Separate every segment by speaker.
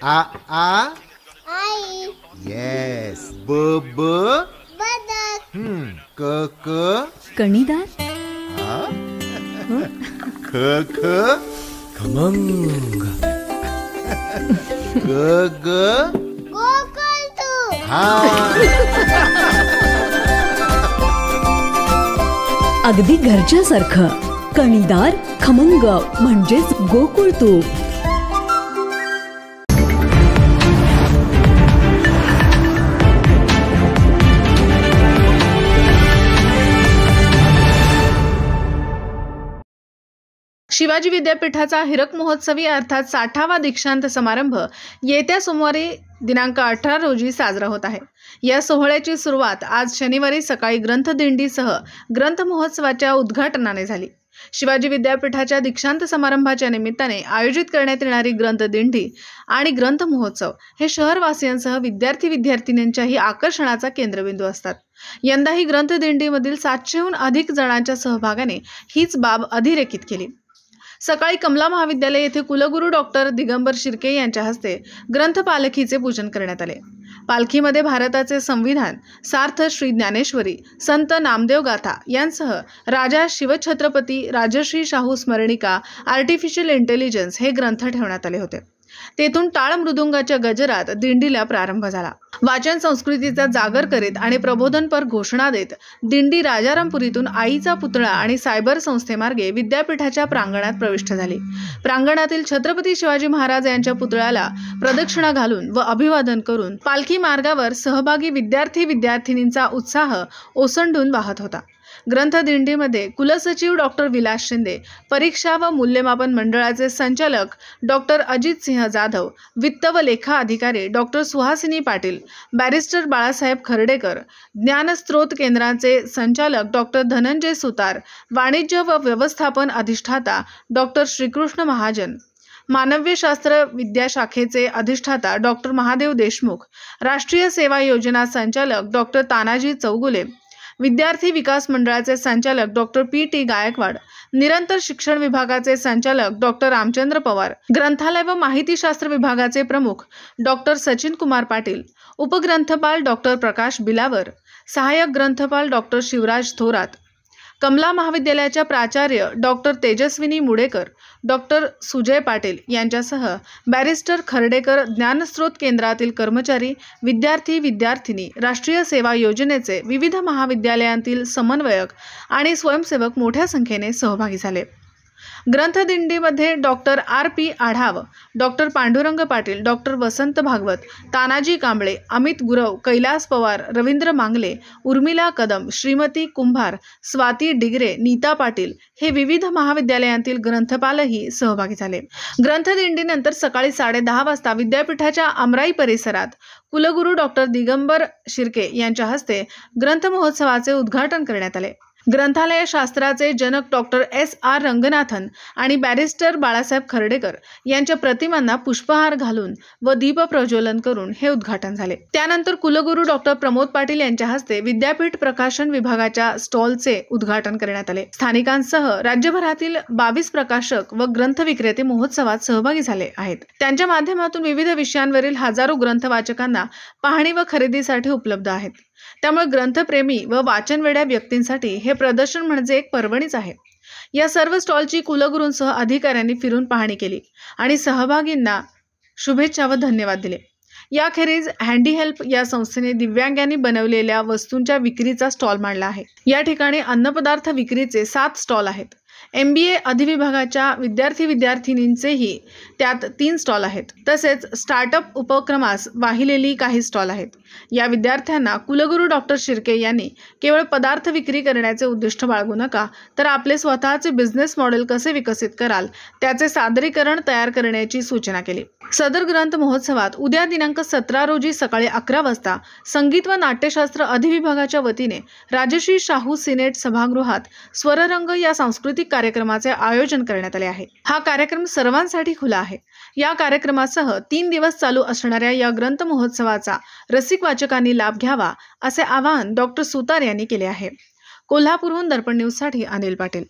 Speaker 1: आ
Speaker 2: आई.
Speaker 1: Yes. ब ब
Speaker 2: बदक.
Speaker 1: क क
Speaker 3: कणीदार.
Speaker 1: ख ख
Speaker 4: खमंग.
Speaker 1: ग ग
Speaker 2: गोकुळतू.
Speaker 1: हा.
Speaker 3: अगदी घरच्यासारखं. कणीदार खमंग म्हणजेच गोकुळ तूप.
Speaker 5: शिवाजी विद्यापीठाचा हिरक महोत्सवी अर्थात 60वा दीक्षांत समारंभ येत्या सोमवारी दिनांक 18 रोजी साजरा होत आहे. या सोहळ्याची सुरुवात आज शनिवारी सकाळी ग्रंथदिंडीसह ग्रंथ महोत्सवाच्या उद्घाटनाने झाली. शिवाजी विद्यापीठाच्या दीक्षांत समारंभाच्या निमित्ताने आयोजित करण्यात येणारी ग्रंथदिंडी आणि ग्रंथ महोत्सव हे शहरवासियांसह विद्यार्थी-विद्यार्थिनींच्याही आकर्षणाचा केंद्रबिंदू असतात. यंदाही ग्रंथदिंडीमधील 700हून अधिक जणांच्या सहभागाने हीच बाब अधोरेखित केली. सकाळी कमला महाविद्यालय येथे कुलगुरू डॉक्टर दिगंबर शिर्के यांच्या हस्ते ग्रंथ पालखीचे पूजन करण्यात आले. पालखीमध्ये भारताचे संविधान, सार्थ श्री ज्ञानेश्वरी, संत नामदेव गाथा यांसह राजा शिवछत्रपती राजश्री शाहू स्मरणिका, आर्टिफिशियल इंटेलिजन्स हे ग्रंथ ठेवण्यात आले होते. तेथून टाळ मृदुंगाच्या गजरात दिंडीला प्रारंभ झाला. वाचन संस्कृतीचा जागर करीत आणि प्रबोधनपर घोषणा देत दिंडी राजारामपुरीतून आईचा पुतळा आणि सायबर संस्थेमार्गे विद्यापीठाच्या प्रांगणात प्रविष्ट झाली. प्रांगणातील छत्रपती शिवाजी महाराज यांच्या पुतळ्याला प्रदक्षिणा घालून व अभिवादन करून पालखी मार्गावर सहभागी विद्यार्थी-विद्यार्थिनींचा उत्साह ओसंडून वाहत होता. ग्रंथदिंडीमध्ये कुलसचिव डॉक्टर विलास शिंदे, परीक्षा व मूल्यमापन मंडळाचे संचालक डॉक्टर अजित सिंह जाधव, वित्त व लेखा अधिकारी डॉक्टर सुहासिनी पाटील, बॅरिस्टर बाळासाहेब खर्डेकर, ज्ञानस्रोत केंद्राचे संचालक डॉक्टर धनंजय सुतार, वाणिज्य व व्यवस्थापन अधिष्ठाता डॉक्टर श्रीकृष्ण महाजन, मानव्यशास्त्र विद्याशाखेचे अधिष्ठाता डॉक्टर महादेव देशमुख, राष्ट्रीय सेवा योजना संचालक डॉक्टर तानाजी चौगुले, विद्यार्थी विकास मंडळाचे संचालक डॉक्टर पी.टी. गायकवाड, निरंतर शिक्षण विभागाचे संचालक डॉक्टर रामचंद्र पवार, ग्रंथालय व माहितीशास्त्र विभागाचे प्रमुख डॉक्टर सचिन कुमार पाटील, उपग्रंथपाल डॉक्टर प्रकाश बिलावर, सहाय्यक ग्रंथपाल डॉक्टर शिवराज थोरात, कमला महाविद्यालयाच्या प्राचार्य डॉक्टर तेजस्विनी मुडेकर, डॉक्टर सुजय पाटील यांच्यासह बॅरिस्टर खर्डेकर, ज्ञानस्रोत केंद्रातील कर्मचारी, विद्यार्थी-विद्यार्थिनी, राष्ट्रीय सेवा योजनेचे विविध महाविद्यालयांतील समन्वयक आणि स्वयंसेवक मोठ्या संख्येने सहभागी झाले. ग्रंथदिंडीमध्ये doctor R P. Adhav, doctor Pandurang Patil, doctor Vasant Bhagwat, Tanaji Kamble, Amit Gurav, Kailas Pawar, Ravindra Mangle, Urmila Kadam, Shrimati कुंभार, स्वाती डिगरे, नीता पाटील हे विविध महाविद्यालयांतील ग्रंथपालही सहभागी झाले. ग्रंथदिंडीनंतर सकाळी 10:30 वाजता विद्यापीठाच्या अमराई परिसरात कुलगुरू डॉक्टर दिगंबर शिर्के यांच्या हस्ते ग्रंथ महोत्सवाचे उद्घाटन करण्यात आले. ग्रंथालय शास्त्राचे जनक डॉक्टर S.R. रंगनाथन आणि बॅरिस्टर बाळासाहेब खर्डेकर यांच्या प्रतिमांना पुष्पहार घालून व दीप प्रज्वलन करून हे उद्घाटन झाले. त्यानंतर कुलगुरू डॉक्टर प्रमोद पाटील यांच्या हस्ते विद्यापीठ प्रकाशन विभागाच्या स्टॉलचे उद्घाटन करण्यात आले. स्थानिकांसह राज्यभरातील 22 प्रकाशक व ग्रंथ विक्रेते महोत्सवात सहभागी झाले आहेत. त्यांच्या माध्यमातून विविध विषयांवरील हजारो ग्रंथ वाचकांना पाहणी व खरेदीसाठी उपलब्ध आहेत. त्यामुळे ग्रंथप्रेमी व वाचनवेड्या व्यक्तींसाठी हे प्रदर्शन म्हणजे एक पर्वणीच आहे. या सर्व स्टॉलची कुलगुरूंसह अधिकाऱ्यांनी फिरून पाहणी केली आणि सहभागींना शुभेच्छा व धन्यवाद दिले. याखेरीज हँडी हेल्प या संस्थेने दिव्यांगांनी बनवलेल्या वस्तूंच्या विक्रीचा स्टॉल मांडला आहे. या ठिकाणी अन्नपदार्थ विक्रीचे 7 स्टॉल आहेत. MBA अधिविभागाच्या विद्यार्थी-विद्यार्थिनींचेही त्यात 3 स्टॉल आहेत. तसेच स्टार्टअप उपक्रमास वाहिलेली काही स्टॉल आहेत. या विद्यार्थ्यांना कुलगुरू डॉक्टर शिर्के यांनी केवळ पदार्थ विक्री करण्याचे उद्दिष्ट बाळगू नका, तर आपले स्वतःचे बिझनेस मॉडेल कसे विकसित कराल त्याचे सादरीकरण तयार करण्याची सूचना केली. सदर ग्रंथ महोत्सवात उद्या दिनांक 17 रोजी सकाळी 11 वाजता संगीत व नाट्यशास्त्र अधिविभागाच्या वतीने राजश्री शाहू सिनेट सभागृहात स्वररंग या सांस्कृतिक कार्यक्रमाचे आयोजन करण्यात आले आहे. हा कार्यक्रम सर्वांसाठी खुला आहे. या कार्यक्रमासह 3 दिवस चालू असणाऱ्या या ग्रंथ महोत्सवाचा रसिक वाचकांनी लाभ घ्यावा असे आवाहन डॉक्टर सुतार यांनी केले आहे. कोल्हापूरहून दर्पण न्यूजसाठी अनिल पाटील.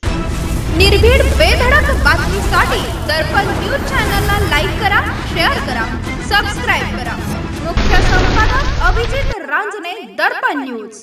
Speaker 6: निर्भीड बेधडक बातमीसाठी दर्पण न्यूज चॅनलला लाईक करा, शेअर करा, सबस्क्राईब करा. मुख्य संपादक अभिजित रांजणे, दर्पण न्यूज.